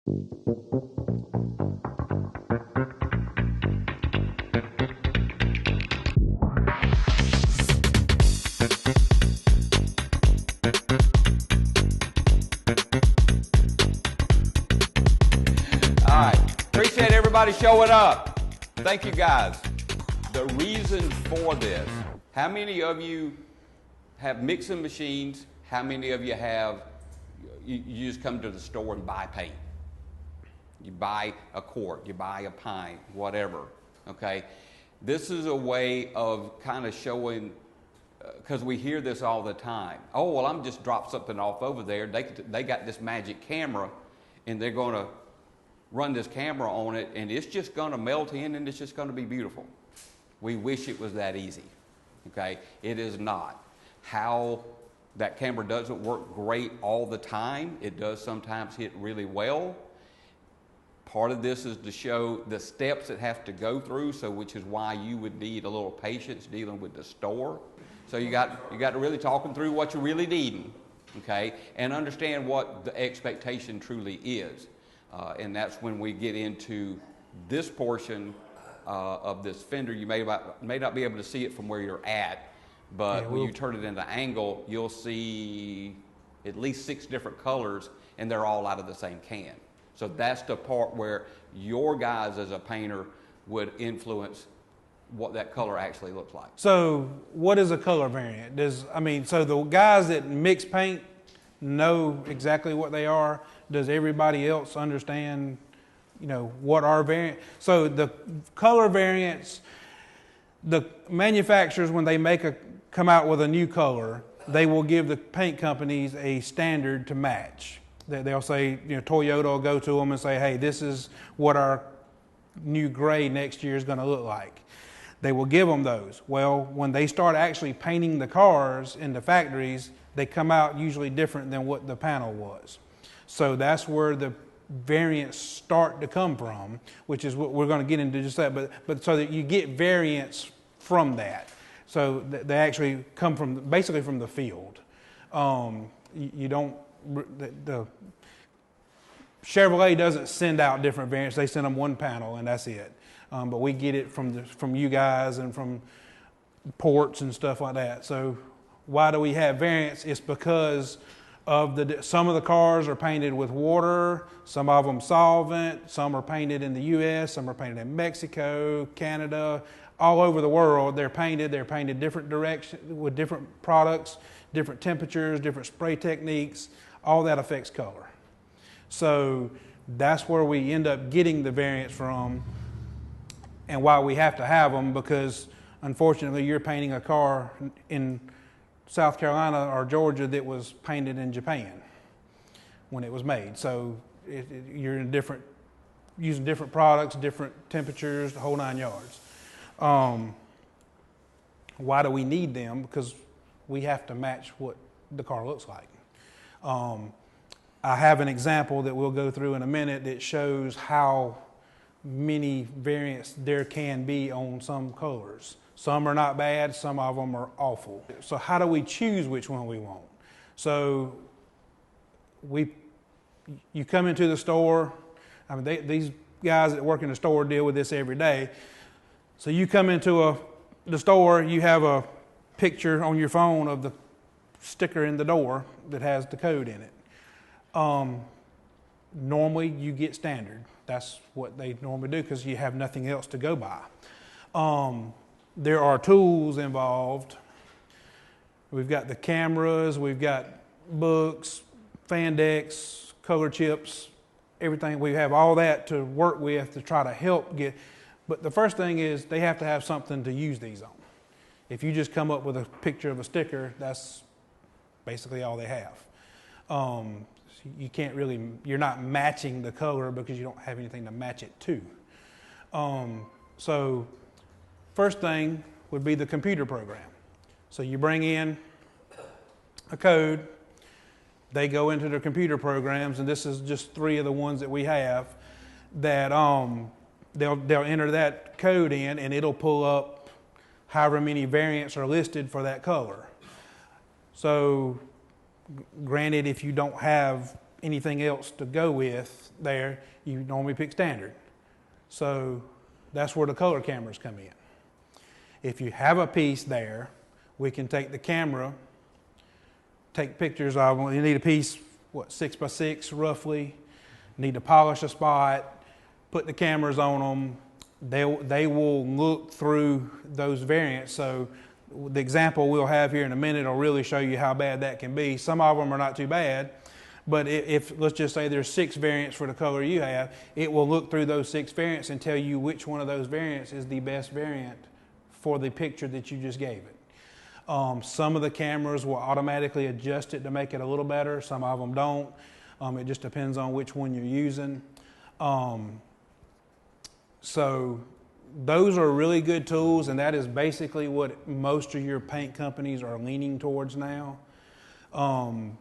Appreciate everybody showing up. Thank you guys. The reason for this, how many of you have mixing machines? How many of you have, you just come to the store and buy paint? You buy a quart, you buy a pint, whatever, okay? This is a way of kind of showing, because we hear this all the time. Oh, well, I'm just drop something off over there. They got this magic camera, and they're going to run this camera on it, and it's just going to melt in, and it's just going to be beautiful. We wish it was that easy, okay? It is not. How that camera doesn't work great all the time. It does sometimes hit really well. Part of this is to show the steps it has to go through, so which is why you would need a little patience dealing with the store. So you got to really talk them through what you're really needing, okay? And understand what the expectation truly is. And that's when we get into this portion of this fender. You may not be able to see it from where you're at, but when you turn it into angle, you'll see at least 6 different colors, and they're all out of the same can. So that's the part where your guys as a painter would influence what that color actually looks like. So what is a color variant? So the guys that mix paint know exactly what they are. Does everybody else understand, what our variant? So the color variants, the manufacturers, when they come out with a new color, they will give the paint companies a standard to match. They'll say, Toyota will go to them and say, hey, this is what our new gray next year is going to look like. They will give them those. Well, when they start actually painting the cars in the factories, they come out usually different than what the panel was. So that's where the variants start to come from, which is what we're going to get into just that. But so that you get variants from that. So they actually come from basically from the field. You don't. The Chevrolet doesn't send out different variants. They send them one panel and that's it. But we get it from you guys and from ports and stuff like that. So why do we have variants? It's because of some of the cars are painted with water, some of them solvent, some are painted in the U.S., some are painted in Mexico, Canada, all over the world. They're painted different directions with different products, different temperatures, different spray techniques. All that affects color. So that's where we end up getting the variants from, and why we have to have them, because unfortunately you're painting a car in South Carolina or Georgia that was painted in Japan when it was made. So you're using different products, different temperatures, the whole 9 yards. Why do we need them? Because we have to match what the car looks like. I have an example that we'll go through in a minute that shows how many variants there can be on some colors. Some are not bad, some of them are awful. So how do we choose which one we want? So you come into the store. These guys that work in the store deal with this every day. So you come into the store, you have a picture on your phone of the sticker in the door that has the code in it. Normally you get standard. That's what they normally do because you have nothing else to go by. There are tools involved. We've got the cameras, we've got books, fan decks, color chips, everything. We have all that to work with to try to help get. But the first thing is they have to have something to use these on. If you just come up with a picture of a sticker, that's basically all they have. You can't really, you're not matching the color because you don't have anything to match it to. So first thing would be the computer program. So you bring in a code, they go into their computer programs, and this is just 3 of the ones that we have, that they'll enter that code in and it'll pull up however many variants are listed for that color. So granted, if you don't have anything else to go with there, you normally pick standard. So that's where the color cameras come in. If you have a piece there, we can take the camera, take pictures of them. You need a piece, 6 by 6 roughly. Need to polish a spot, put the cameras on them. They will look through those variants. So the example we'll have here in a minute will really show you how bad that can be. Some of them are not too bad, but if let's just say there's 6 variants for the color you have, it will look through those 6 variants and tell you which one of those variants is the best variant for the picture that you just gave it. Some of the cameras will automatically adjust it to make it a little better. Some of them don't. It just depends on which one you're using. So those are really good tools, and that is basically what most of your paint companies are leaning towards now. How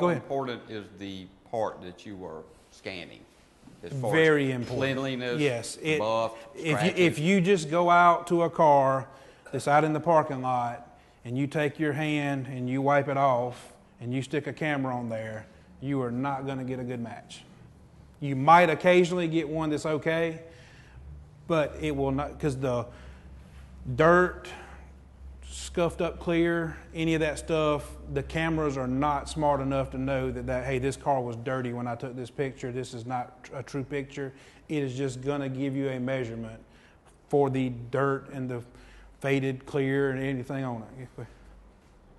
important is the part that you were scanning? As far Very as important. Cleanliness, yes, buff, if you just go out to a car that's out in the parking lot and you take your hand and you wipe it off and you stick a camera on there, you are not going to get a good match. You might occasionally get one that's okay, but it will not, because the dirt, scuffed up clear, any of that stuff, the cameras are not smart enough to know that hey, this car was dirty when I took this picture. This is not a true picture. It is just going to give you a measurement for the dirt and the faded clear and anything on it.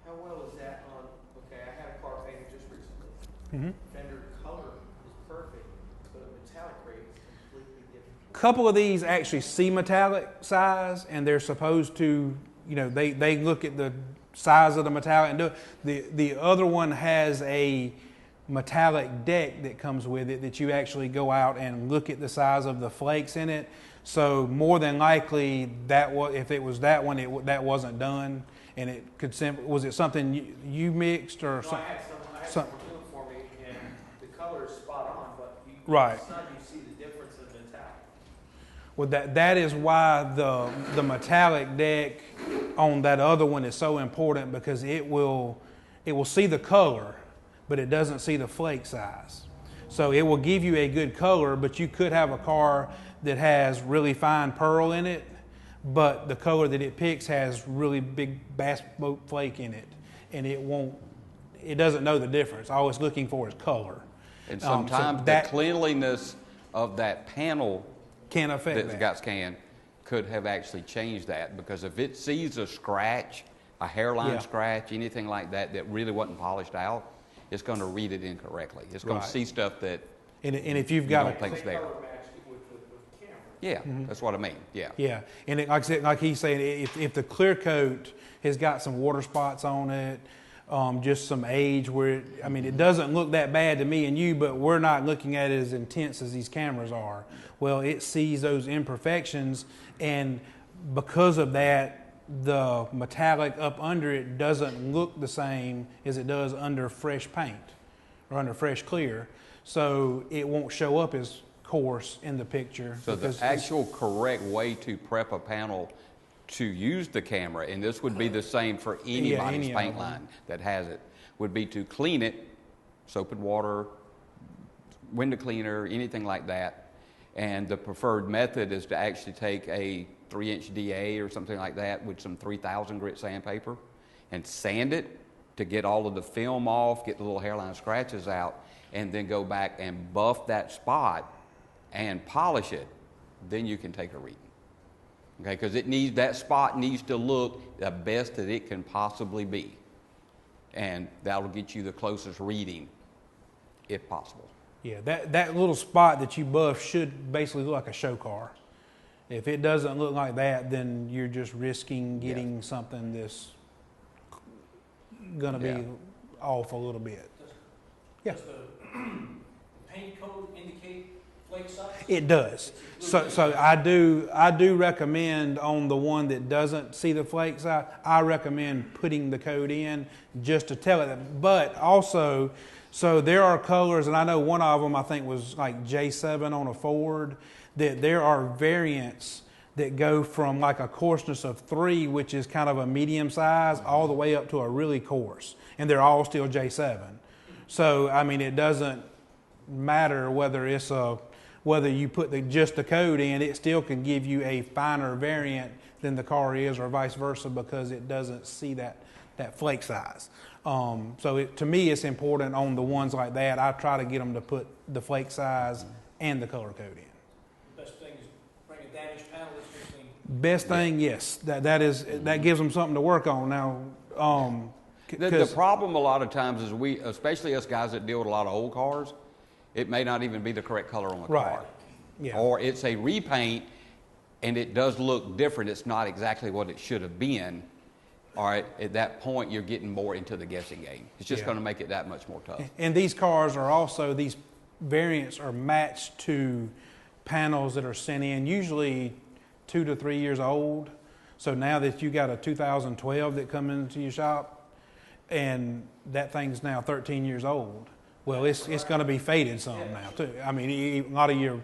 How well is that on, okay, I had a car painted just recently. Mm-hmm. Fender color is perfect, but a metallic grade is completely different. A couple of these actually see metallic size, and they're supposed to, they look at the size of the metallic and do it. The other one has a metallic deck that comes with it that you actually go out and look at the size of the flakes in it. So more than likely, if it was that one, that wasn't done, and it could was it something you mixed or No, something? I had someone do it for me, and the color is spot on, but Right. in the sun you see the difference in metallic. Well, that is why the metallic deck on that other one is so important, because it will see the color, but it doesn't see the flake size. So it will give you a good color, but you could have a car that has really fine pearl in it, but the color that it picks has really big bass boat flake in it, and it doesn't know the difference. All it's looking for is color. And sometimes the cleanliness of that panel can affect that got scanned could have actually changed that, because if it sees a scratch, a hairline scratch, anything like that really wasn't polished out, it's going to read it incorrectly. It's going to see stuff that and if you've got don't think it's there. Color matched it with the camera. Yeah, that's what I mean. Yeah. Yeah, and like I said, like he's saying, if the clear coat has got some water spots on it, just some age where it doesn't look that bad to me and you, but we're not looking at it as intense as these cameras are. Well, it sees those imperfections, and because of that, the metallic up under it doesn't look the same as it does under fresh paint or under fresh clear. So it won't show up as coarse in the picture. So the actual correct way to prep a panel to use the camera, and this would be the same for anybody's paint line that has it, would be to clean it, soap and water, window cleaner, anything like that. And the preferred method is to actually take a 3-inch DA or something like that with some 3000 grit sandpaper and sand it to get all of the film off, get the little hairline scratches out, and then go back and buff that spot and polish it. Then you can take a reading. Okay, because that spot needs to look the best that it can possibly be. And that'll get you the closest reading, if possible. Yeah, that little spot that you buff should basically look like a show car. If it doesn't look like that, then you're just risking getting something that's going to be off a little bit. Does the paint code indicate flake size? It does. So I do recommend on the one that doesn't see the flake size, I recommend putting the code in just to tell it that. But also, so there are colors, and I know one of them I think was like J7 on a Ford, that there are variants that go from like a coarseness of 3, which is kind of a medium size, all the way up to a really coarse. And they're all still J7. So, I mean, it doesn't matter whether you put just the code in, it still can give you a finer variant than the car is, or vice versa, because it doesn't see that flake size. So to me, it's important on the ones like that. I try to get them to put the flake size and the color code in. The best thing is bring a damaged panel that's fixing. Best thing, yes, that gives them something to work on now. The problem a lot of times is especially us guys that deal with a lot of old cars, it may not even be the correct color on the car. Yeah. Or it's a repaint and it does look different. It's not exactly what it should have been. All right, at that point, you're getting more into the guessing game. It's just going to make it that much more tough. And these cars are also, these variants are matched to panels that are sent in, usually 2 to 3 years old. So now that you got a 2012 that come into your shop, and that thing's now 13 years old, well, it's going to be faded some now too. I mean, a lot of your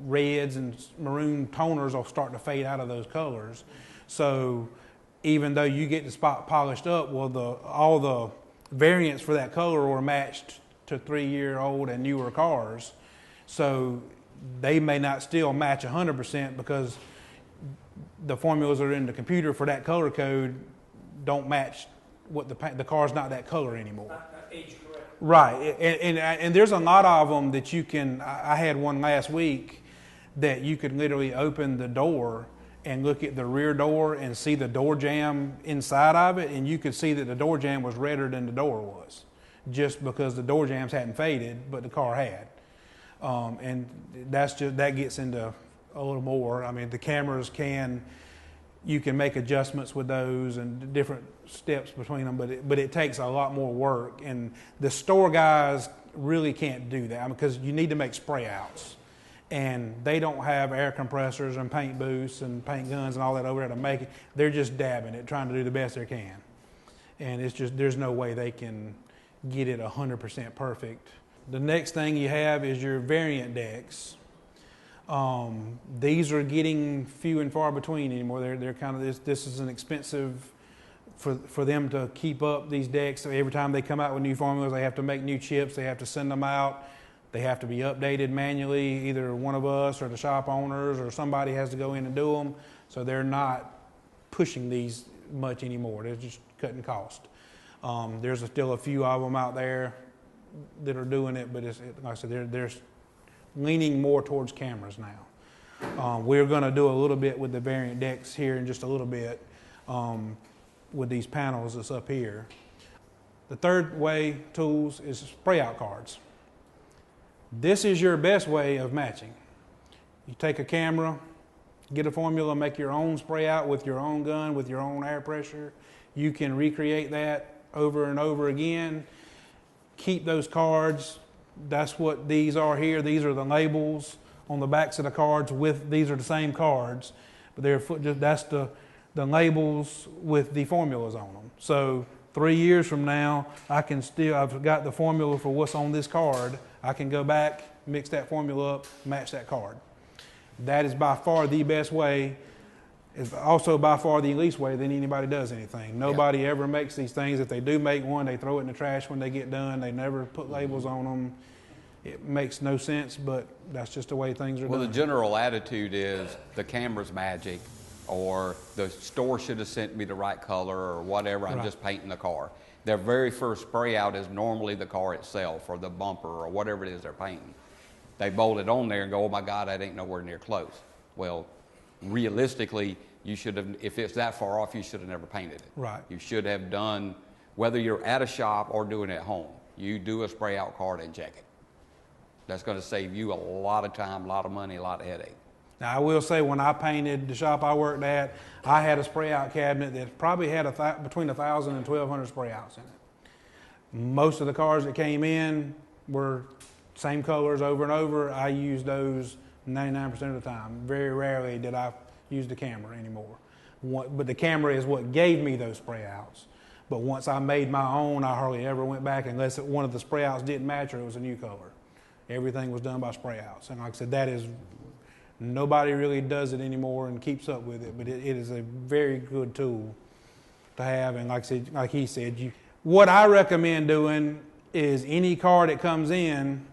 reds and maroon toners will start to fade out of those colors. So even though you get the spot polished up, well, all the variants for that color were matched to 3-year-old and newer cars. So they may not still match 100% because the formulas that are in the computer for that color code don't match what the car's not that color anymore. Not age correct. Right, and there's a lot of them that you can. I had one last week that you could literally open the door and look at the rear door and see the door jamb inside of it, and you could see that the door jamb was redder than the door was, just because the door jambs hadn't faded, but the car had. And that gets into a little more. I mean, the cameras you can make adjustments with those and different steps between them, but it takes a lot more work, and the store guys really can't do that because you need to make spray outs. And they don't have air compressors and paint booths and paint guns and all that over there to make it. They're just dabbing it, trying to do the best they can. And it's just, there's no way they can get it 100% perfect. The next thing you have is your variant decks. These are getting few and far between anymore. They're kind of, this is an expensive, for them to keep up these decks. So every time they come out with new formulas, they have to make new chips, they have to send them out. They have to be updated manually, either one of us or the shop owners or somebody has to go in and do them. So they're not pushing these much anymore. They're just cutting cost. There's still a few of them out there that are doing it, but like I said, they're leaning more towards cameras now. We're going to do a little bit with the variant decks here in just a little bit with these panels that's up here. The third way, tools, is spray out cards. This is your best way of matching. You take a camera, get a formula, make your own spray out with your own gun, with your own air pressure. You can recreate that over and over again. Keep those cards. That's what these are here. These are the labels on the backs of the cards these are the same cards, but that's the labels with the formulas on them. So 3 years from now, I've got the formula for what's on this card. I can go back, mix that formula up, match that card. That is by far the best way. It's also by far the least way that anybody does anything. Nobody ever makes these things. If they do make one, they throw it in the trash when they get done. They never put labels on them. It makes no sense, but that's just the way things are done. Well, the general attitude is the camera's magic, or the store should have sent me the right color, or whatever. I'm just painting the car. Their very first spray out is normally the car itself or the bumper or whatever it is they're painting. They bolt it on there and go, oh my God, that ain't nowhere near close. Well, realistically, you should have, if it's that far off, you should have never painted it. Right. You should have done, whether you're at a shop or doing it at home, you do a spray out card and check it. That's going to save you a lot of time, a lot of money, a lot of headache. Now, I will say, when I painted the shop I worked at, I had a spray out cabinet that probably had between 1,000 and 1,200 spray outs in it. Most of the cars that came in were same colors over and over. I used those 99% of the time. Very rarely did I use the camera anymore. But the camera is what gave me those spray outs. But once I made my own, I hardly ever went back unless one of the spray outs didn't match or it was a new color. Everything was done by spray outs. And like I said, nobody really does it anymore and keeps up with it, but it is a very good tool to have. And like he said, what I recommend doing is any car that comes in,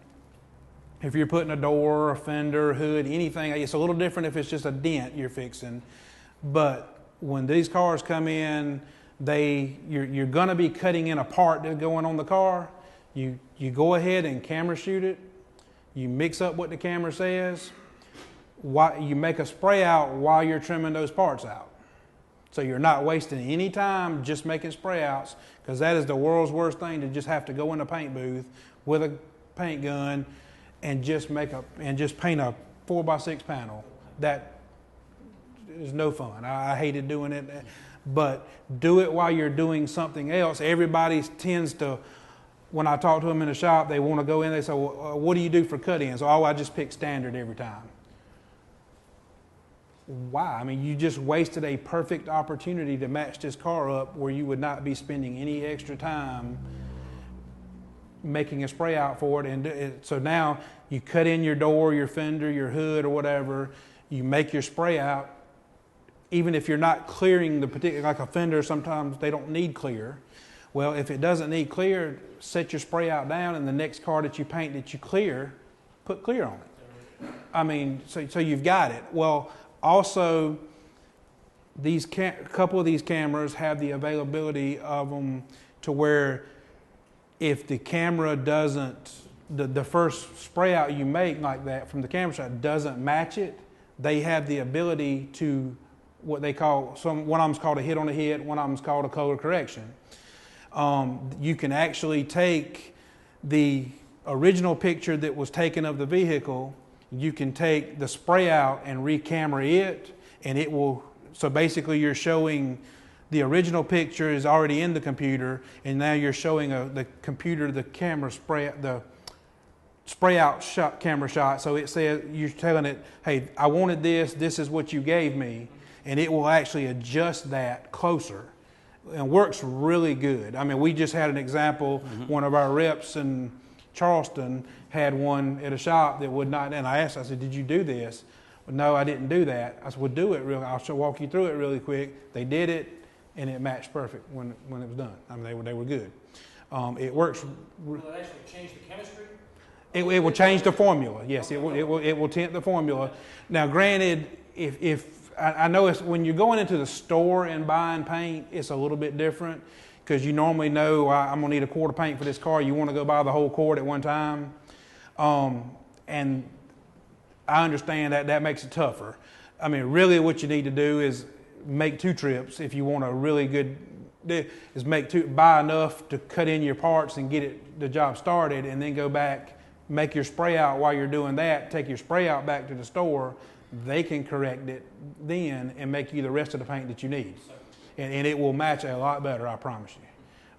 if you're putting a door, a fender, hood, anything, it's a little different if it's just a dent you're fixing. But when these cars come in, you're going to be cutting in a part that's going on the car. You go ahead and camera shoot it. You mix up what the camera says. You make a spray out while you're trimming those parts out. So you're not wasting any time just making spray outs, because that is the world's worst thing, to just have to go in a paint booth with a paint gun and just paint a 4x6 panel. That is no fun. I hated doing it. But do it while you're doing something else. Everybody tends to, when I talk to them in the shop, they want to go in, they say, well, what do you do for cut-ins? Oh, I just pick standard every time. Why? I mean, you just wasted a perfect opportunity to match this car up where you would not be spending any extra time making a spray out for it. And so now you cut in your door, your fender, your hood, or whatever. You make your spray out. Even if you're not clearing the particular, like a fender, sometimes they don't need clear. Well, if it doesn't need clear, set your spray out down, and the next car that you paint that you clear, put clear on it. I mean, so you've got it. Well, also, a couple of these cameras have the availability of them to where if the camera doesn't, the first spray out you make like that from the camera shot doesn't match it, they have the ability to what they call, one of them's called a hit on a hit, one of them's called a color correction. You can actually take the original picture that was taken of the vehicle, you can take the spray out and re-camera it, and it will, so basically you're showing the original picture is already in the computer, and now you're showing the computer the camera spray, the spray out shot, camera shot. So it says, you're telling it, hey, I wanted this is what you gave me, and it will actually adjust that closer. And works really good. I mean, we just had an example, one of our reps in Charleston had one at a shop that would not, and I said, did you do this? Well, no, I didn't do that. I said, well, do it I'll walk you through it really quick. They did it, and it matched perfect when it was done. I mean, they were good. It works. Will it actually change the chemistry? It will change the formula. Yes, it will tint the formula. Now, granted, if I know it's, when you're going into the store and buying paint, it's a little bit different, because you normally know I'm going to need a quart of paint for this car. You want to go buy the whole quart at one time. And I understand that makes it tougher. I mean, really what you need to do is make 2 trips if you want a really good, is buy enough to cut in your parts and get the job started, and then go back, make your spray out while you're doing that, take your spray out back to the store. They can correct it then and make you the rest of the paint that you need. And it will match a lot better, I promise you.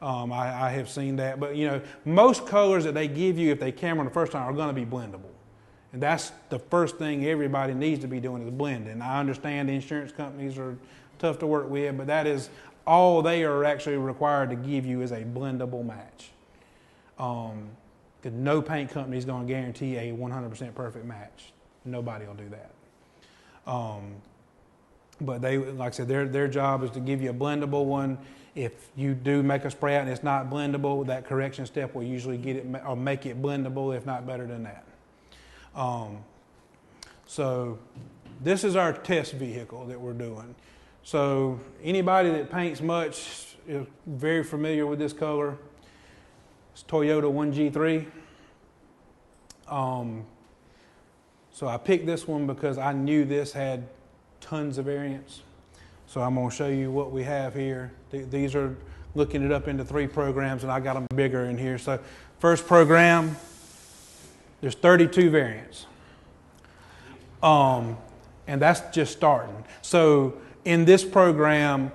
I have seen that. But, most colors that they give you if they camera the first time are going to be blendable. And that's the first thing everybody needs to be doing is blending. I understand the insurance companies are tough to work with, but that is all they are actually required to give you is a blendable match. Because no paint company is going to guarantee a 100% perfect match. Nobody will do that. But they, like I said, their job is to give you a blendable one. If you do make a spray out and it's not blendable, that correction step will usually get it or make it blendable, if not better than that. So this is our test vehicle that we're doing. So anybody that paints much is very familiar with this color. It's Toyota 1G3. So I picked this one because I knew this had tons of variants. So I'm going to show you what we have here. These are looking it up into 3 programs, and I got them bigger in here. So first program, there's 32 variants. And that's just starting. So in this program,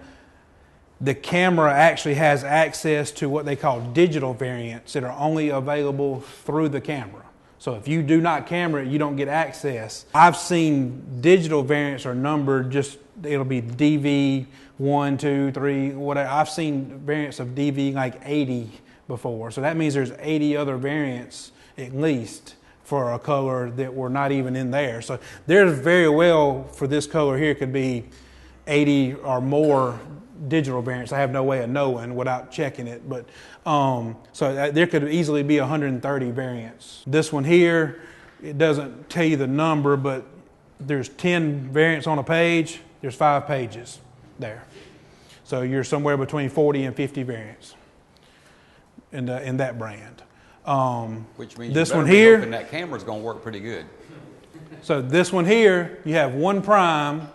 the camera actually has access to what they call digital variants that are only available through the camera. So if you do not camera it, you don't get access. I've seen digital variants are numbered just, it'll be DV 1, 2, 3, whatever. I've seen variants of DV like 80 before. So that means there's 80 other variants at least for a color that were not even in there. So there's very well, for this color here, could be 80 or more digital variants. I have no way of knowing without checking it, but so there could easily be 130 variants. This one here, it doesn't tell you the number, but there's 10 variants on a page. There's 5 pages there. So you're somewhere between 40 and 50 variants in that brand. Which means this you better one be here, hoping that camera's going to work pretty good. So this one here, you have 1 prime,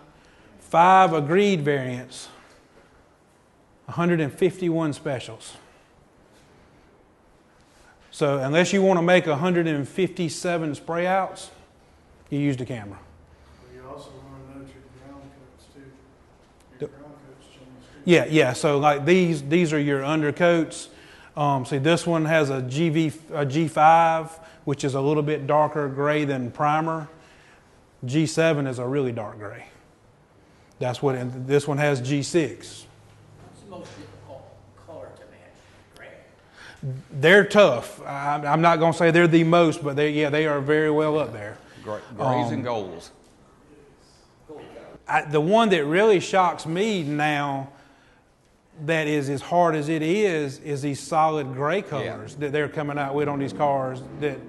5 agreed variants, 151 specials. So unless you want to make 157 spray outs, you use the camera. You also want to note your ground coats too. Your ground coats change too. Yeah. So like these are your undercoats. See, this one has a G5, which is a little bit darker gray than primer. G7 is a really dark gray. That's what. And this one has G6. What's the most difficult color to match? Gray. They're tough. I'm not going to say they're the most, but they are very well up there. Grays and golds. The one that really shocks me now, that is as hard as it is these solid gray colors that they're coming out with on these cars. That,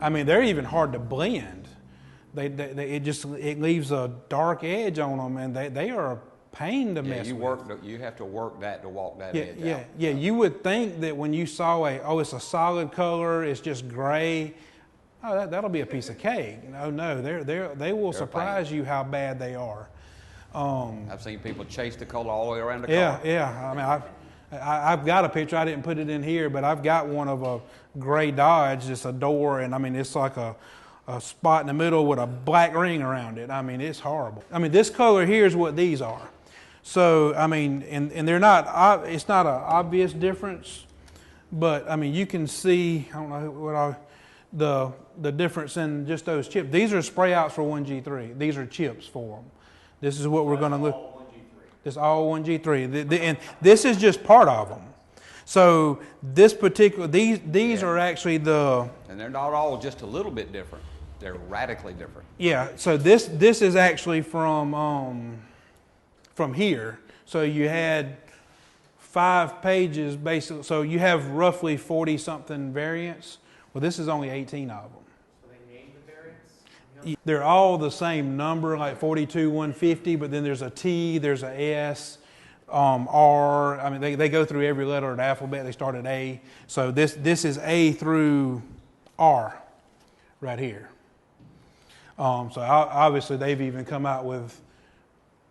I mean, they're even hard to blend. It leaves a dark edge on them, and they are a pain to mess with. You have to work that to walk that edge out. Yeah. You would think that when you saw it's a solid color, it's just gray. Oh, that'll be a piece of cake. No, they will surprise you how bad they are. I've seen people chase the color all the way around the car. Yeah. I mean, I've got a picture. I didn't put it in here, but I've got one of a gray Dodge, just a door, and I mean, it's like a spot in the middle with a black ring around it. I mean, it's horrible. I mean, this color here is what these are. So, I mean, and they're not, it's not an obvious difference, but I mean, you can see, I don't know the difference in just those chips. These are spray outs for 1G3. These are chips for them. This is what we're going to look. This is all 1G3. And this is just part of them. So this particular, these are actually and they're not all just a little bit different. They're radically different. Yeah. So this is actually from here. So you had 5 pages basically. So you have roughly 40 something variants. Well, this is only 18 of them. So they named the variants? They're all the same number, like 42, 150, but then there's a T, there's a S, R. I mean, they go through every letter of the alphabet. They start at A. So this is A through R right here. So obviously they've even come out with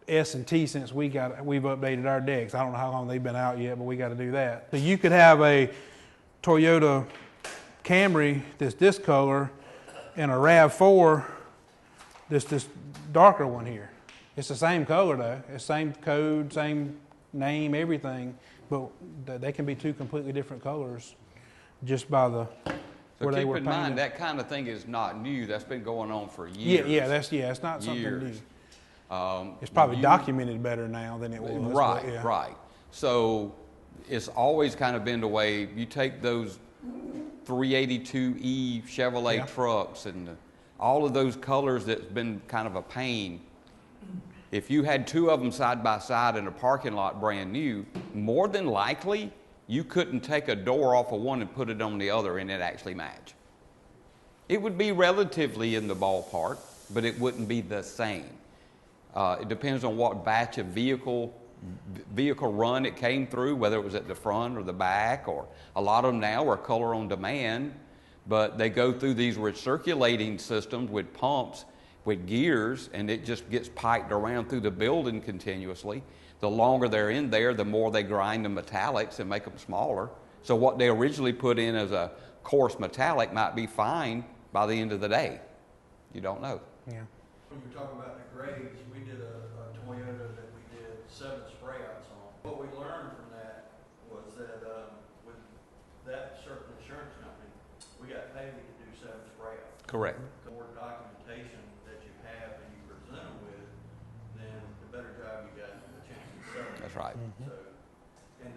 S and T since we've updated our decks. I don't know how long they've been out yet, but we got to do that. So you could have a Toyota Camry that's this color and a RAV4 this darker one here. It's the same color though. It's same code, same name, everything, but they can be 2 completely different colors just by So where they were keep in painted. mind that kind of thing is not new. That's been going on for years. It's not something years. new. It's probably documented better now than it was. Right. So it's always kind of been the way you take those 382E Chevrolet trucks and all of those colors that's been kind of a pain. If you had 2 of them side by side in a parking lot brand new, more than likely you couldn't take a door off of one and put it on the other and it actually match. It would be relatively in the ballpark, but it wouldn't be the same. It depends on what batch of vehicle run it came through, whether it was at the front or the back, or a lot of them now are color on demand, but they go through these recirculating systems with pumps with gears, and it just gets piped around through the building continuously. The longer they're in there, the more they grind the metallics and make them smaller. So what they originally put in as a coarse metallic might be fine by the end of the day. You don't know. Yeah. When you're talking about the grades, we did a Toyota that we did 7 spray outs on. What we learned from that was that with that certain insurance company, we got paid to do 7 spray outs. Correct. The more documentation that you have and you present them with, then the better job you got the chance of selling. That's right. So, and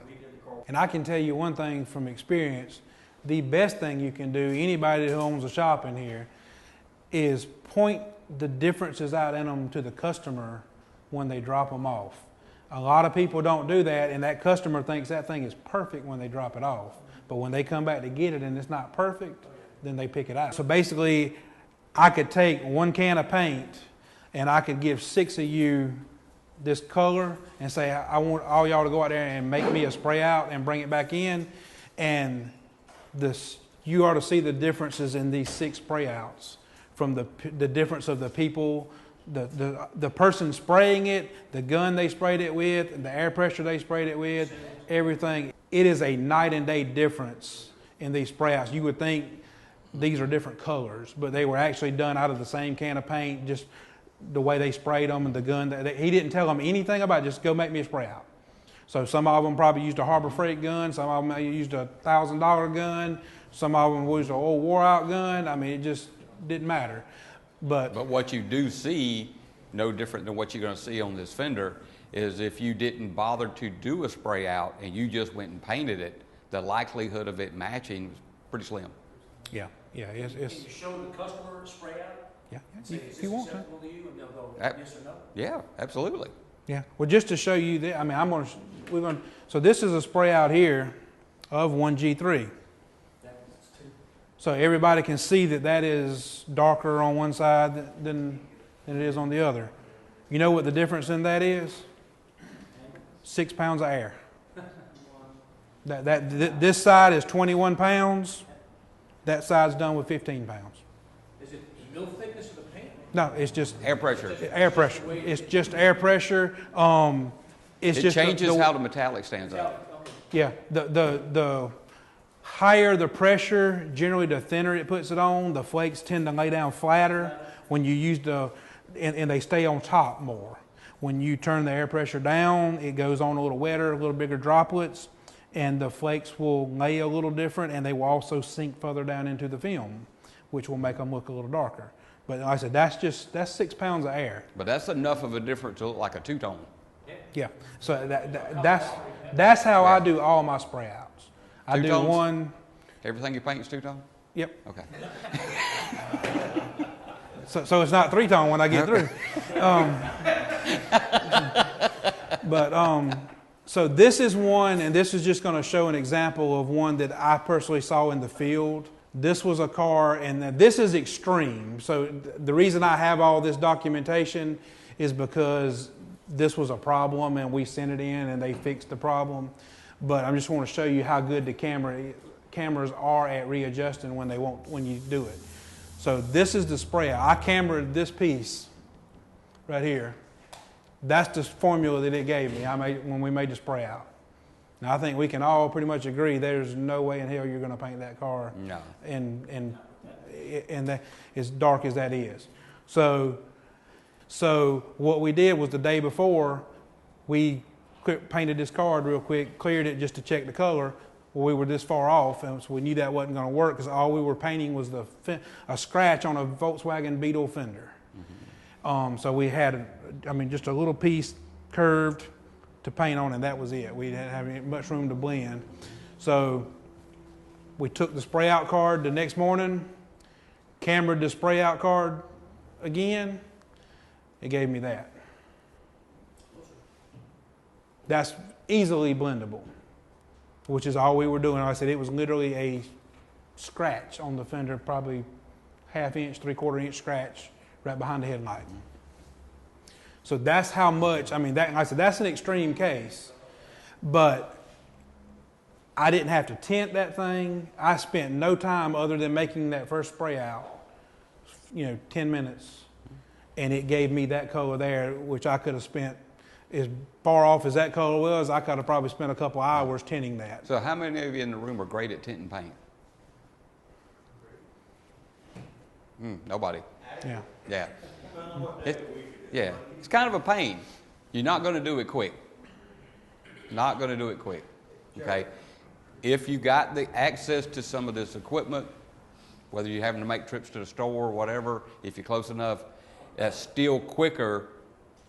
we did the car. And I can tell you one thing from experience, the best thing you can do, anybody who owns a shop in here, is point the differences out in them to the customer when they drop them off. A lot of people don't do that, and that customer thinks that thing is perfect when they drop it off. But when they come back to get it and it's not perfect, then they pick it out. So basically, I could take 1 can of paint and I could give 6 of you this color and say, I want all y'all to go out there and make me a spray out and bring it back in. And you ought to see the differences in these 6 spray outs from the difference of the people, the person spraying it, the gun they sprayed it with, the air pressure they sprayed it with, everything. It is a night and day difference in these spray outs. You would think these are different colors, but they were actually done out of the same can of paint, just the way they sprayed them and the gun. He didn't tell them anything about it, just go make me a spray out. So some of them probably used a Harbor Freight gun, some of them used a $1,000 gun, some of them used an old wore out gun. I mean, it just didn't matter. But what you do see, no different than what you're going to see on this fender, is if you didn't bother to do a spray out and you just went and painted it, the likelihood of it matching was pretty slim. Yeah. It's Can you show the customer a spray out? yeah. Say, If is you this want to. acceptable to you? And they'll go yes or no? Yeah, absolutely. Yeah. Well, just to show you that, I mean, so this is a spray out here of 1G3. That is 2. So everybody can see that is darker on one side than it is on the other. You know what the difference in that is? 6 pounds of air. This side is 21 pounds. That side's done with 15 pounds. Is it the mill thickness of the paint? No, it's just Air pressure. air pressure. It's just air pressure. It Changes how the metallic stands up. Yeah, the higher the pressure, generally the thinner it puts it on. The flakes tend to lay down flatter when you use and they stay on top more. When you turn the air pressure down, it goes on a little wetter, a little bigger droplets, and the flakes will lay a little different, and they will also sink further down into the film, which will make them look a little darker. But like I said, that's 6 pounds of air. But that's enough of a difference to look like a two-tone. Yeah. So that's how I do all my spray outs. I do Two-tones? one. Everything you paint is two-tone? Yep. Okay. So it's not 3-tone when I get through. So this is one, and this is just going to show an example of one that I personally saw in the field. This was a car, and this is extreme. So the reason I have all this documentation is because this was a problem, and we sent it in, and they fixed the problem. But I just want to show you how good the cameras are at readjusting when you do it. So this is the spray out. I cambered this piece right here. That's the formula that it gave me when we made the spray out. Now I think we can all pretty much agree there's no way in hell you're going to paint that car. No. And that, as dark as that is. So what we did was the day before we painted this card real quick, cleared it just to check the color. Well, we were this far off, and so we knew that wasn't going to work because all we were painting was a scratch on a Volkswagen Beetle fender. Mm-hmm. So we had, just a little piece curved to paint on, and that was it. We didn't have much room to blend. So we took the spray out card the next morning, cambered the spray out card again. It gave me that. That's easily blendable, which is all we were doing. Like I said, it was literally a scratch on the fender, probably 1/2 inch, 3/4 inch scratch right behind the headlight. So that's how much, like I said, that's an extreme case. But I didn't have to tint that thing. I spent no time other than making that first spray out, 10 minutes. And it gave me that color there, which I could have spent, as far off as that color was, I could have probably spent a couple hours tinting that. So how many of you in the room are great at tinting paint? Nobody. Yeah. Yeah. It's kind of a pain. You're not going to do it quick. Not going to do it quick. Okay? If you got the access to some of this equipment, whether you're having to make trips to the store or whatever, if you're close enough, that's still quicker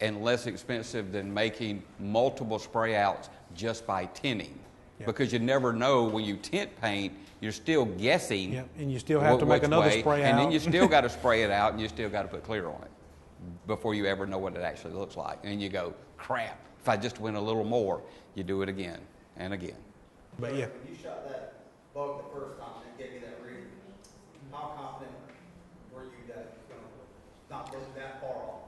and less expensive than making multiple spray outs just by tinting. Yeah. Because you never know when you tint paint, you're still guessing. Yeah, and you still have to make another spray out. And then you still got to spray it out, and you still got to put clear on it before you ever know what it actually looks like. And you go, crap, If I just went a little more, you do it again and again. But yeah. When you shot that bug the first time and gave me that reading, how confident were you that it's going to not look that far off?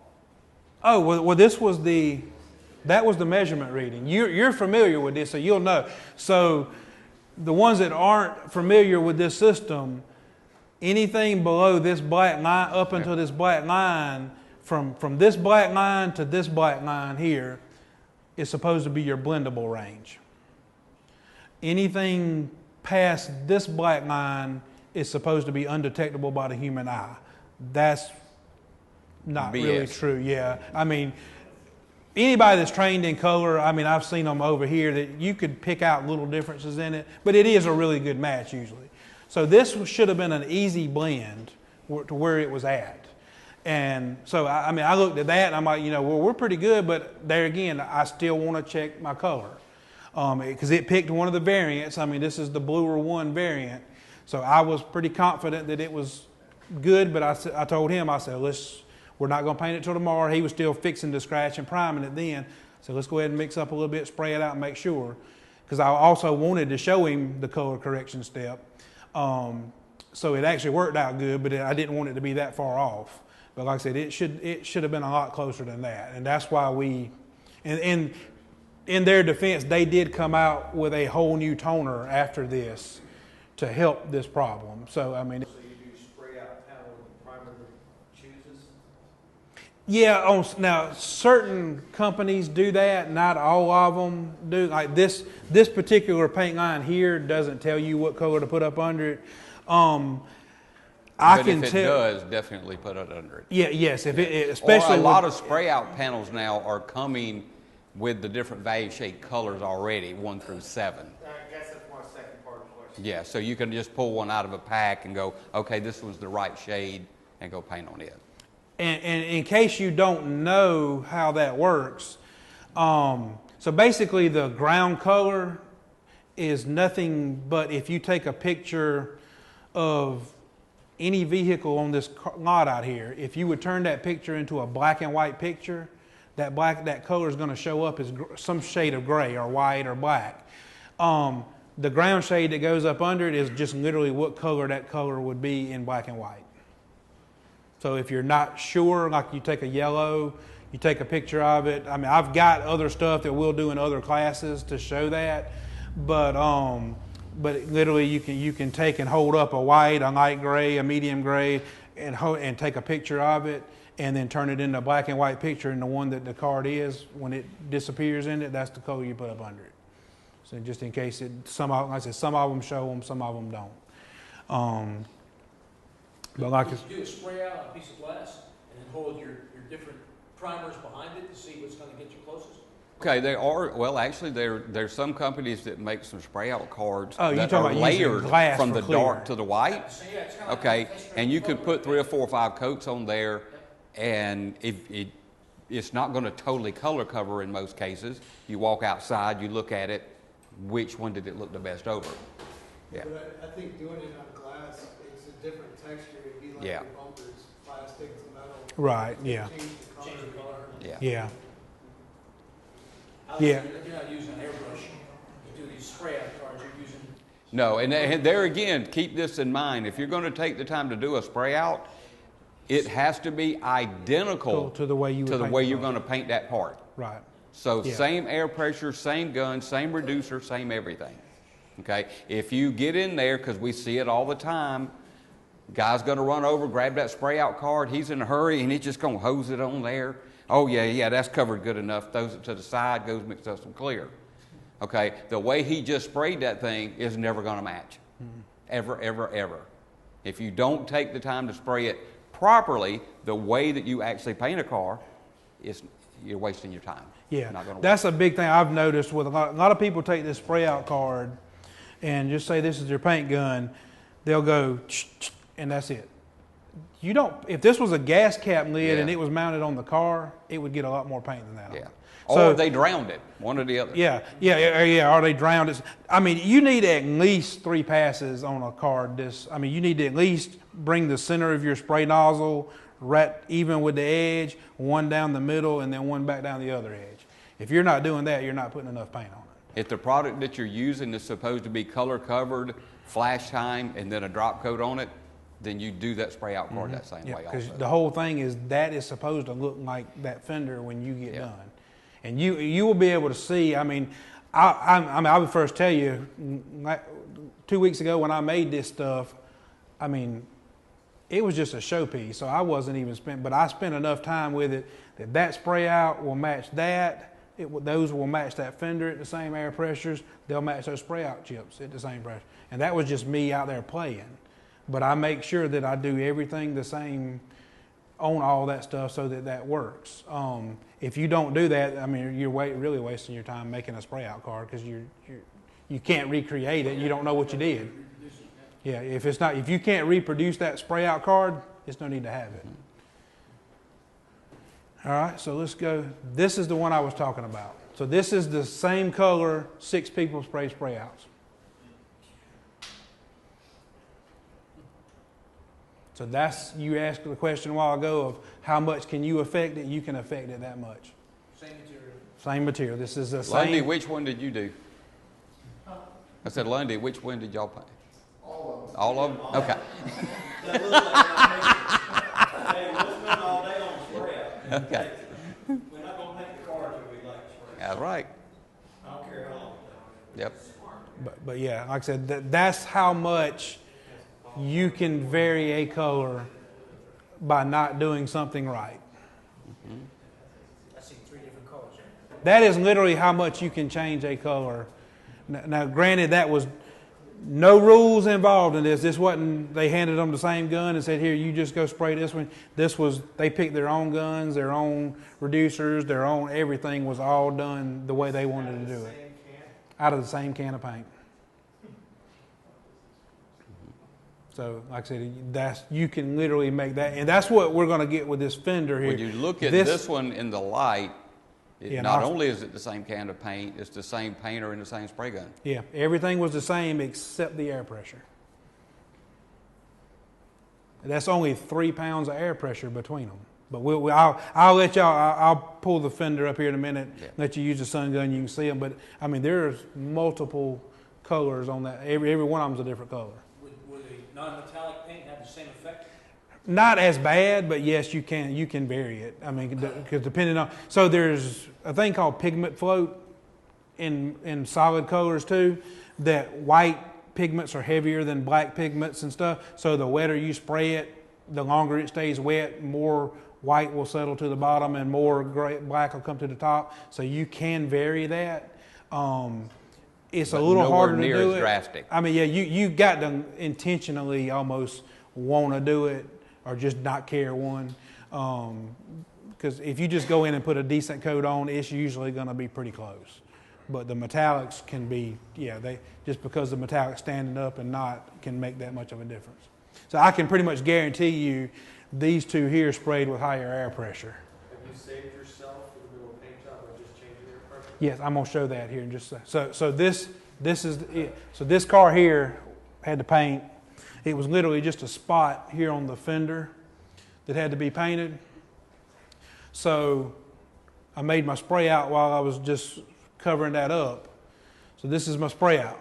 Oh, well that was the measurement reading. You're familiar with this, so you'll know. So the ones that aren't familiar with this system, anything below this black line, up until this black line, from this black line to this black line here, is supposed to be your blendable range. Anything past this black line is supposed to be undetectable by the human eye. That's not BS. really true. Yeah, I mean, anybody that's trained in color, I mean, I've seen them over here that you could pick out little differences in it, but it is a really good match usually. So this should have been an easy blend to where it was at. And so, I mean, I looked at that and I'm like, well, we're pretty good, but there again, I still want to check my color. Because it picked one of the variants. I mean, this is the Bluer 1 variant. So I was pretty confident that it was good, but I told him, I said, we're not going to paint it till tomorrow. He was still fixing the scratch and priming it then. So let's go ahead and mix up a little bit, spray it out and make sure. Because I also wanted to show him the color correction step. So it actually worked out good, but I didn't want it to be that far off. But like I said, it should have been a lot closer than that. And that's why and in their defense, they did come out with a whole new toner after this to help this problem. So, I mean. So you do spray out panel with the primer that chooses? Yeah, now certain companies do that. Not all of them do. Like this particular paint line here doesn't tell you what color to put up under it. But if it does, definitely put it under it. Yeah, yes. If it, especially or a lot of spray out panels now are coming with the different value shade colors already, 1 through 7. I guess that's my second part of the question. Yeah, so you can just pull one out of a pack and go, okay, this was the right shade, and go paint on it. And in case you don't know how that works, so basically the ground color is nothing but if you take a picture of any vehicle on this lot out here, if you would turn that picture into a black and white picture, that color is going to show up as some shade of gray or white or black. The ground shade that goes up under it is just literally what color that color would be in black and white. So if you're not sure, like you take a yellow, you take a picture of it. I mean, I've got other stuff that we'll do in other classes to show that, but literally you can take and hold up a white, a light gray, a medium gray, and take a picture of it, and then turn it into a black and white picture, and the one that the card is, when it disappears in it, that's the color you put up under it. So just in case some of them show them, some of them don't. But like you do a spray out on a piece of glass and then hold your different primers behind it to see what's going to get you closest. Okay, there's some companies that make some spray out cards you're that talking are about using layered glass from for the clear. dark to the white. Yeah, it's kind of Okay, like and you could put 3 or right? 4 or 5 coats on there, and it's not going to totally color cover in most cases. You walk outside, you look at it, which one did it look the best over? Yeah. But I think doing it on glass, it's a different texture. It'd be like Yeah. your bumpers, plastic to metal. Right, yeah. Change the color. Change the color. Yeah. Yeah. You're not using an airbrush. You do these spray out cards. You're using. No, and there again, keep this in mind. If you're going to take the time to do a spray out, it has to be identical To the way you would to the paint way the you're part. going to paint that part. Right. So Yeah. same air pressure, same gun, same reducer, same everything. Okay? If you get in there, because we see it all the time, guy's going to run over, grab that spray out card, he's in a hurry, and he's just going to hose it on there. Oh, yeah, that's covered good enough. Throws it to the side, goes mix up some clear. Okay? The way he just sprayed that thing is never going to match. Ever, ever, ever. If you don't take the time to spray it properly, the way that you actually paint a car, you're wasting your time. Yeah, Not gonna that's a big thing I've noticed with a lot of people take this spray out card and just say this is their paint gun. They'll go and that's it. You don't. If this was a gas cap lid and it was mounted on the car, it would get a lot more paint than that. Yeah. So, Or they drowned it, one or the other. Yeah. Or they drowned it. I mean, you need at least 3 passes on a card. You need to at least bring the center of your spray nozzle right even with the edge, one down the middle, and then one back down the other edge. If you're not doing that, you're not putting enough paint on it. If the product that you're using is supposed to be color covered, flash time, and then a drop coat on it, then you do that spray out card that same way Because also. the whole thing is that is supposed to look like that fender when you get done. And you will be able to see, I mean, I would first tell you, like 2 weeks ago when I made this stuff, I mean, it was just a showpiece, so I wasn't even but I spent enough time with it that spray out will match that. Those will match that fender at the same air pressures. They'll match those spray out chips at the same pressure. And that was just me out there playing. But I make sure that I do everything the same on all that stuff so that works. If you don't do that, I mean, you're really wasting your time making a spray out card because you can't recreate it. You don't know what you did. Yeah, if you can't reproduce that spray out card, there's no need to have it. All right, so let's go. This is the one I was talking about. So this is the same color 6 people spray outs. So you asked the question a while ago of how much can you affect it? You can affect it that much. Same material. Same material. This is the same. Lundy, which one did you do? I said, Lundy, which one did y'all paint? All of them. Okay. That looks like hey, we'll spend all day on spray out. Okay. We're not gonna paint the cars if we like spray out. That's right. I don't care how long it takes. Yep. But yeah, like I said, that's how much you can vary a color by not doing something right. I see 3 different colors here. That is literally how much you can change a color. Now granted, that was no rules involved in this. This wasn't, they handed them the same gun and said, here, you just go spray this one. This was, they picked their own guns, their own reducers, their own, everything was all done the way they wanted to do it. Out of the same can of paint. So, like I said, you can literally make that, and that's what we're going to get with this fender here. When you look at this one in the light, not only is it the same can of paint, it's the same painter and the same spray gun. Yeah, everything was the same except the air pressure. That's only 3 pounds of air pressure between them. But I'll let y'all. I'll pull the fender up here in a minute. Yeah. Let you use the sun gun. You can see them. But I mean, there's multiple colors on that. Every one of them's a different color. Would a non-metallic paint have the same effect? Not as bad, but yes, you can vary it. I mean, because depending on, so there's a thing called pigment float in solid colors too. That white pigments are heavier than black pigments and stuff. So the wetter you spray it, the longer it stays wet, more white will settle to the bottom and more black will come to the top. So you can vary that. It's a little harder to do it. Nowhere near as drastic. I mean, yeah, you got to intentionally almost want to do it or just not care one. Because if you just go in and put a decent coat on, it's usually going to be pretty close. But the metallics can be, just because the metallics standing up and not can make that much of a difference. So I can pretty much guarantee you these two here sprayed with higher air pressure. Have you saved yourself for the middle paint job by just changing the air pressure? Yes, I'm going to show that here in just a second. So this is it. So this car here had to paint. It was literally just a spot here on the fender that had to be painted. So I made my spray out while I was just covering that up. So this is my spray out.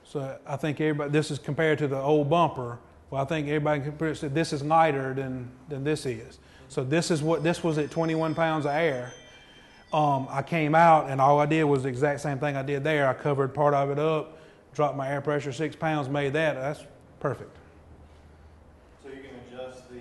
So I think everybody, this is compared to the old bumper. Well, I think everybody can say this is lighter than this is. So this was at 21 pounds of air. I came out and all I did was the exact same thing I did there. I covered part of it up, dropped my air pressure 6 pounds, made that. That's perfect. So you can adjust the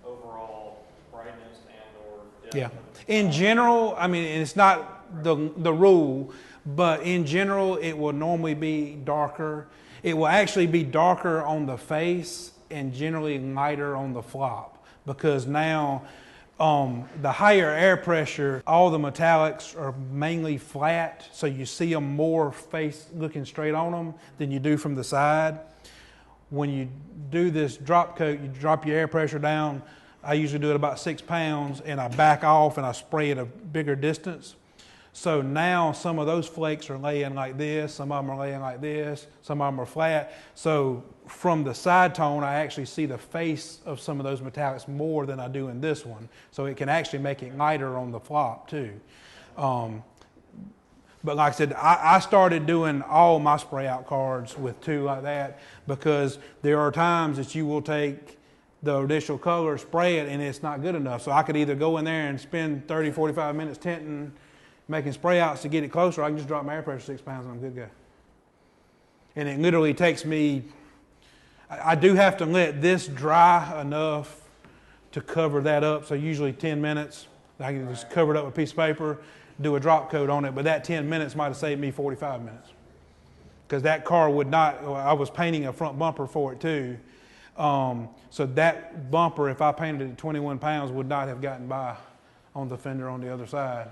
overall brightness and or depth. Yeah. In general, I mean, it's not the rule, but in general, it will normally be darker. It will actually be darker on the face and generally lighter on the flop because now the higher air pressure, all the metallics are mainly flat, so you see them more face looking straight on them than you do from the side. When you do this drop coat, you drop your air pressure down. I usually do it about 6 pounds and I back off and I spray at a bigger distance. So now some of those flakes are laying like this, some of them are laying like this, some of them are flat. So from the side tone, I actually see the face of some of those metallics more than I do in this one. So it can actually make it lighter on the flop too. But like I said, I started doing all my spray out cards with 2 like that, because there are times that you will take the initial color, spray it, and it's not good enough. So I could either go in there and spend 30, 45 minutes tinting, making spray outs to get it closer, or I can just drop my air pressure 6 pounds and I'm good to go. And it literally takes me, I do have to let this dry enough to cover that up. So usually 10 minutes, I can just cover it up with a piece of paper, do a drop coat on it, but that 10 minutes might have saved me 45 minutes. Because that car would not, I was painting a front bumper for it too. So that bumper, if I painted it at 21 pounds, would not have gotten by on the fender on the other side.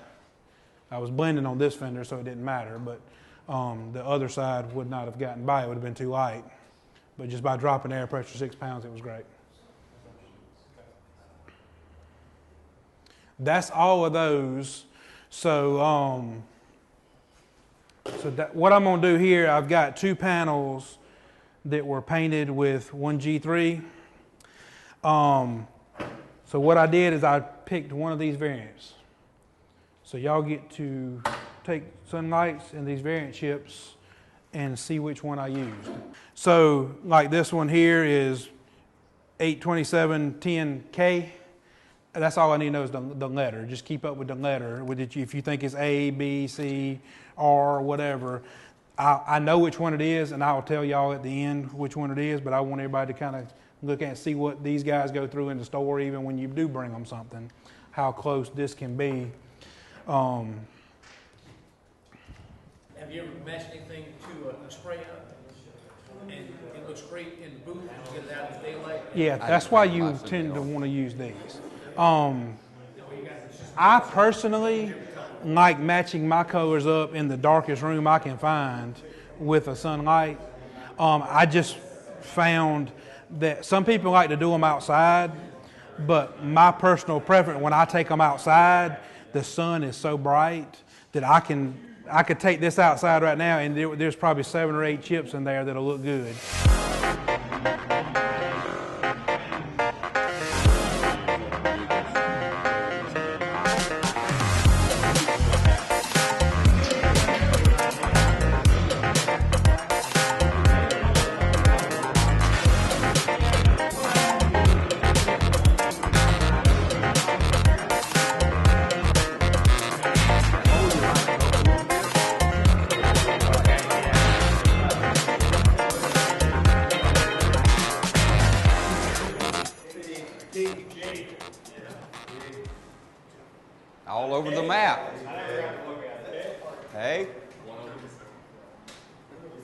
I was blending on this fender, so it didn't matter, but the other side would not have gotten by. It would have been too light. But just by dropping air pressure 6 pounds, it was great. That's all of those. So, what I'm going to do here, I've got 2 panels that were painted with 1G3. So what I did is I picked one of these variants. So y'all get to take Sunlights and these variant chips and see which one I used. So like this one here is 82710K. That's all I need to know is the letter. Just keep up with the letter. If you think it's A, B, C, R, whatever, I know which one it is, and I'll tell y'all at the end which one it is, but I want everybody to kind of look at and see what these guys go through in the store, even when you do bring them something, how close this can be. Have you ever matched anything to a spray out? And it looks great in the booth, and you get it out in the daylight? Yeah, that's why you tend to want to use these. I personally like matching my colors up in the darkest room I can find with a sunlight. I just found that some people like to do them outside, but my personal preference, when I take them outside, the sun is so bright that I could take this outside right now and there's probably 7 or 8 chips in there that'll look good. All over the map. Hey?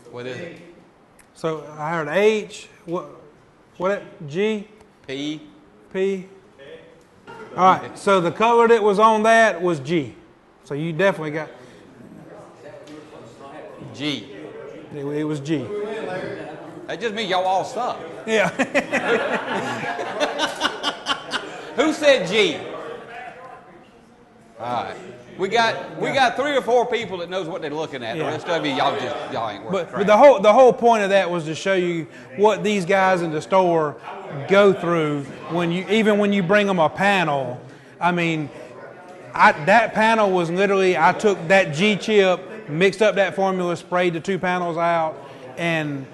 What is it? So I heard H, what G? P. P. All right, so the color that was on that was G. So you definitely got G. it was G. That just means y'all all suck. Yeah. Who said G? All right. We got 3 or 4 people that knows what they're looking at. The Yeah. rest of you, y'all ain't worth But the whole point of that was to show you what these guys in the store go through when you bring them a panel. I mean, that panel was literally, I took that G chip, mixed up that formula, sprayed the 2 panels out, and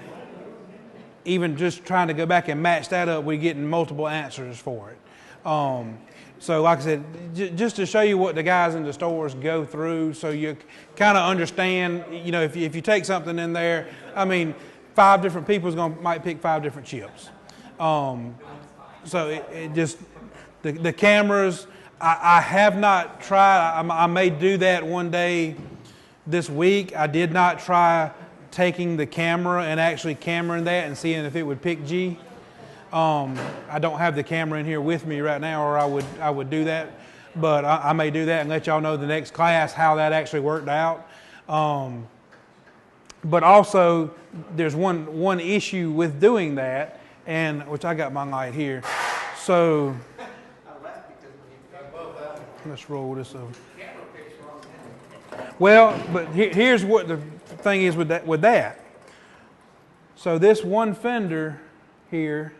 even just trying to go back and match that up, we're getting multiple answers for it. So like I said, just to show you what the guys in the stores go through, so you kind of understand, if you take something in there, I mean, 5 different people might pick 5 different chips. So it just, the cameras, I have not tried, I may do that one day this week. I did not try taking the camera and actually cameraing that and seeing if it would pick G. I don't have the camera in here with me right now, or I would do that, but I may do that and let y'all know the next class how that actually worked out. But also, there's one issue with doing that, and which I got my light here. So let's roll this over. Well, but here's what the thing is with that. So this one fender here,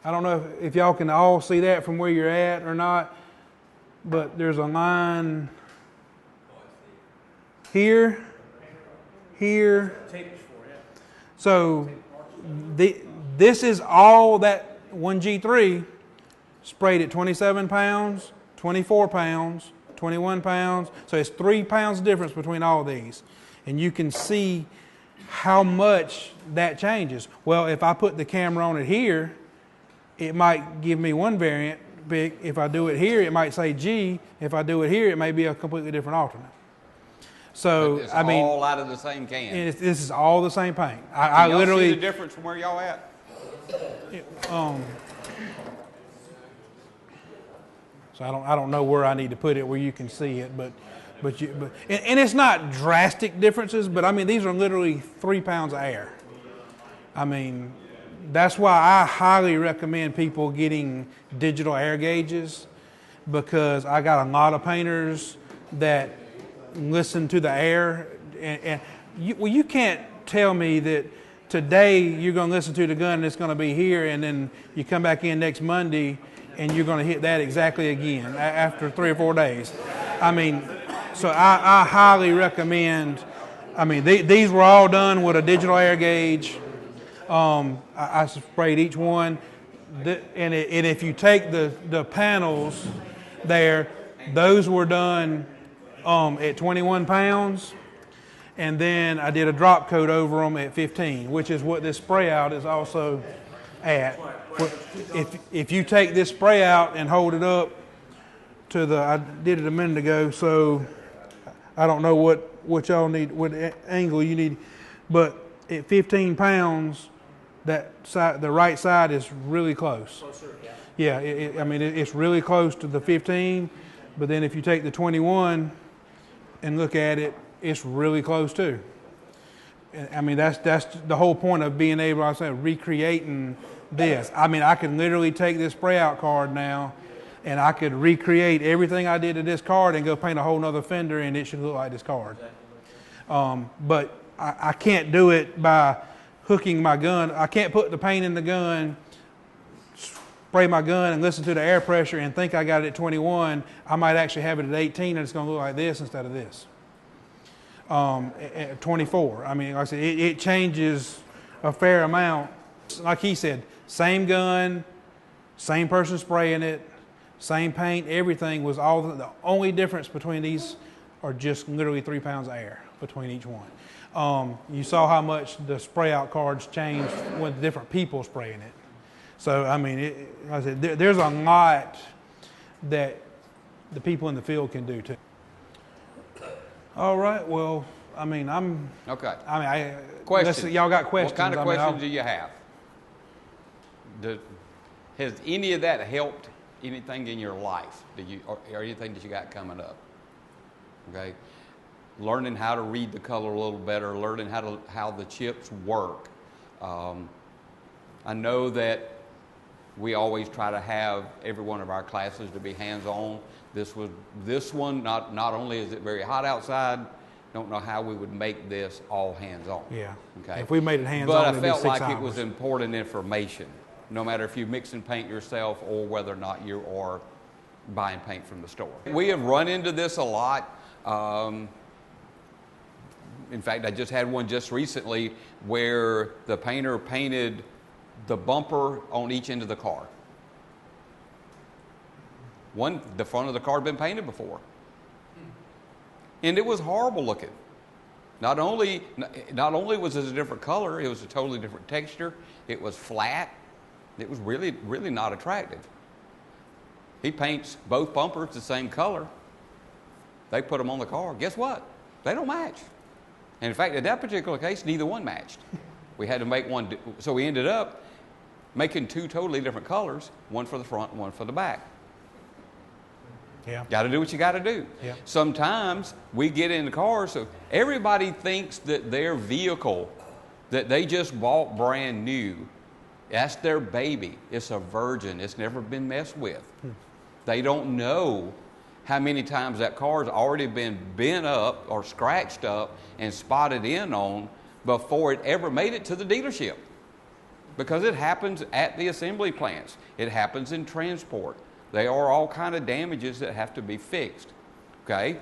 I don't know if y'all can all see that from where you're at or not, but there's a line here, here. So this is all that 1G3 sprayed at 27 pounds, 24 pounds, 21 pounds. So it's 3 pounds difference between all these. And you can see how much that changes. Well, if I put the camera on it here, it might give me one variant. If I do it here, it might say G. If I do it here, it may be a completely different alternate. So, It's all out of the same can. And this is all the same paint. Can y'all literally see the difference from where y'all at? So I don't know where I need to put it where you can see it, but it's not drastic differences, but I mean these are literally 3 pounds of air. I mean, that's why I highly recommend people getting digital air gauges, because I got a lot of painters that listen to the air, and you can't tell me that today you're going to listen to the gun and it's going to be here, and then you come back in next Monday and you're going to hit that exactly again after 3 or 4 days. I mean, so I highly recommend. I mean, these were all done with a digital air gauge. I sprayed each one, and if you take the panels there, those were done at 21 pounds, and then I did a drop coat over them at 15, which is what this spray out is also at. If you take this spray out and hold it up to I did it a minute ago, so I don't know what y'all need, what angle you need, but at 15 pounds, that side, the right side is really close. Yeah, I mean it's really close to the 15, but then if you take the 21 and look at it, it's really close too. I mean that's the whole point of being able, I say, recreating this. I mean I could literally take this spray out card now, and I could recreate everything I did to this card and go paint a whole nother fender, and it should look like this card. But I can't do it by hooking my gun. I can't put the paint in the gun, spray my gun, and listen to the air pressure and think I got it at 21. I might actually have it at 18, and it's going to look like this instead of this. At 24. I mean, like I said, it changes a fair amount. Like he said, same gun, same person spraying it, same paint, everything was all. The only difference between these are just literally 3 pounds of air between each one. You saw how much the spray out cards changed with different people spraying it. So, I mean, like I said, there's a lot that the people in the field can do too. All right, well, I mean, Okay. I mean, Questions. y'all got questions. What kind of questions do you have? Has any of that helped anything in your life? Or anything that you got coming up? Okay. Learning how to read the color a little better, learning how the chips work. I know that we always try to have every one of our classes to be hands-on. This one, not only is it very hot outside, don't know how we would make this all hands-on. Yeah. Okay. If we made it hands-on, but I it'd be felt 6 like hours. it was important information, no matter if you mix and paint yourself or whether or not you are buying paint from the store. We have run into this a lot. In fact, I just had one just recently where the painter painted the bumper on each end of the car. The front of the car had been painted before. And it was horrible looking. Not only was it a different color, it was a totally different texture. It was flat. It was really, really not attractive. He paints both bumpers the same color. They put them on the car. Guess what? They don't match. And in fact, in that particular case, neither one matched. We had to make one, so we ended up making 2 totally different colors, one for the front and one for the back. Yeah. Got to do what you got to do. Yeah. Sometimes we get in the car, so everybody thinks that their vehicle that they just bought brand new, that's their baby. It's a virgin. It's never been messed with. They don't know how many times that car's already been bent up or scratched up and spotted in on before it ever made it to the dealership. Because it happens at the assembly plants. It happens in transport. There are all kind of damages that have to be fixed, okay?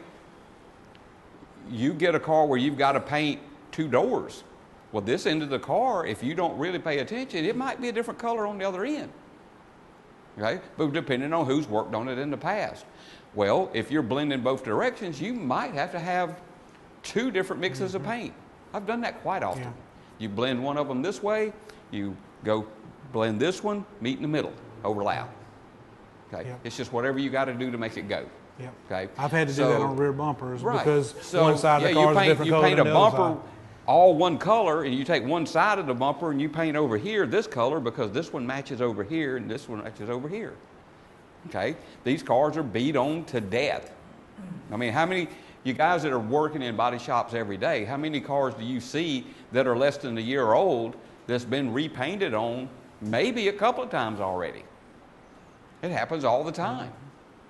You get a car where you've got to paint 2 doors. Well, this end of the car, if you don't really pay attention, it might be a different color on the other end, okay? But depending on who's worked on it in the past. Well, if you're blending both directions, you might have to have 2 different mixes of paint. I've done that quite often. Yeah. You blend one of them this way, you go blend this one, meet in the middle, overlap. Okay, Yeah. it's just whatever you got to do to make it go. Yeah. Okay, I've had to do that on rear bumpers because so, one side of the car is a different you color paint than a the other bumper side. all one color, and you take one side of the bumper and you paint over here this color because this one matches over here and this one matches over here. Okay, these cars are beat on to death. I mean, how many you guys that are working in body shops every day, how many cars do you see that are less than a year old that's been repainted on maybe a couple of times already? It happens all the time.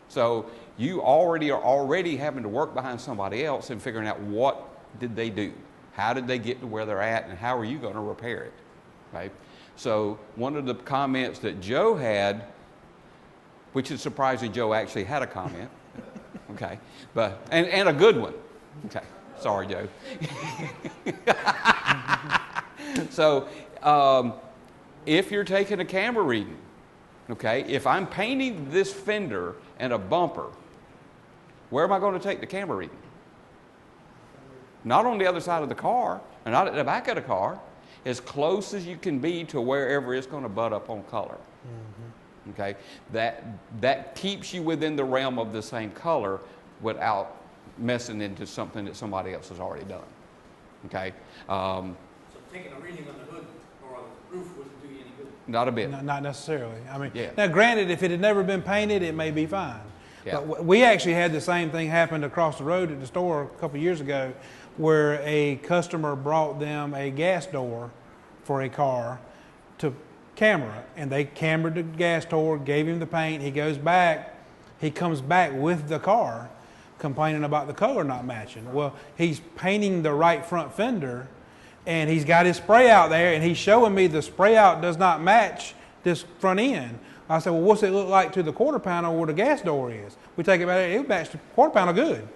So you are already having to work behind somebody else and figuring out what did they do? How did they get to where they're at, and how are you going to repair it? Right? So one of the comments that Joe had, which is surprising Joe actually had a comment, okay, but and a good one. Okay, sorry, Joe. So if you're taking a camera reading, okay, if I'm painting this fender and a bumper, where am I going to take the camera reading? Not on the other side of the car, and not at the back of the car, as close as you can be to wherever it's going to butt up on color. Okay, that keeps you within the realm of the same color without messing into something that somebody else has already done. Okay, So taking a reading on the hood or on the roof wouldn't do you any good. not a bit. Not necessarily. I mean, Yeah. now granted, if it had never been painted, it may be fine. Yeah. But we actually had the same thing happen across the road at the store a couple of years ago, where a customer brought them a gas door for a car to camera, and they cambered the gas door, gave him the paint. He goes back, he comes back with the car, complaining about the color not matching. Well, he's painting the right front fender, and he's got his spray out there, and he's showing me the spray out does not match this front end. I said, well, what's it look like to the quarter panel where the gas door is? We take it back, it matched the quarter panel good.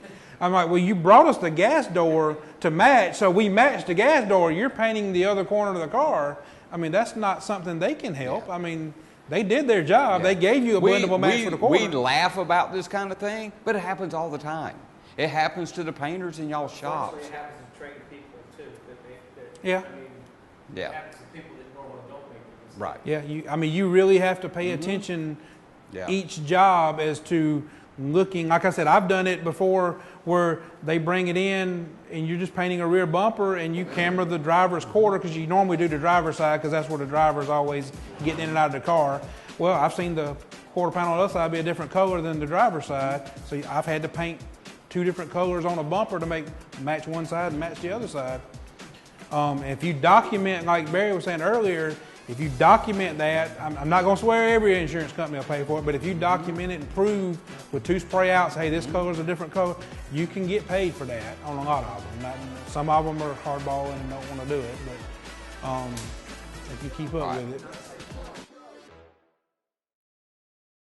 I'm like, well, you brought us the gas door to match, so we matched the gas door. You're painting the other corner of the car. I mean, that's not something they can help. Yeah. I mean, they did their job. Yeah. They gave you a blendable match for the corner. We laugh about this kind of thing, but it happens all the time. It happens to the painters in y'all's shops. It happens to trained people too. Yeah. I mean, yeah. It happens to people that normally don't make it. Right. Yeah. I mean, you really have to pay attention each job as to looking. Like I said, I've done it before where they bring it in and you're just painting a rear bumper and you camera the driver's quarter, because you normally do the driver's side because that's where the driver's always getting in and out of the car. Well, I've seen the quarter panel on the other side be a different color than the driver's side, so I've had to paint 2 different colors on a bumper to match one side and match the other side. If you document, like Barry was saying earlier, if you document that, I'm not going to swear every insurance company will pay for it, but if you document it and prove with 2 spray outs, hey, this color is a different color, you can get paid for that on a lot of them. Some of them are hardballing and don't want to do it, but if you keep up with it.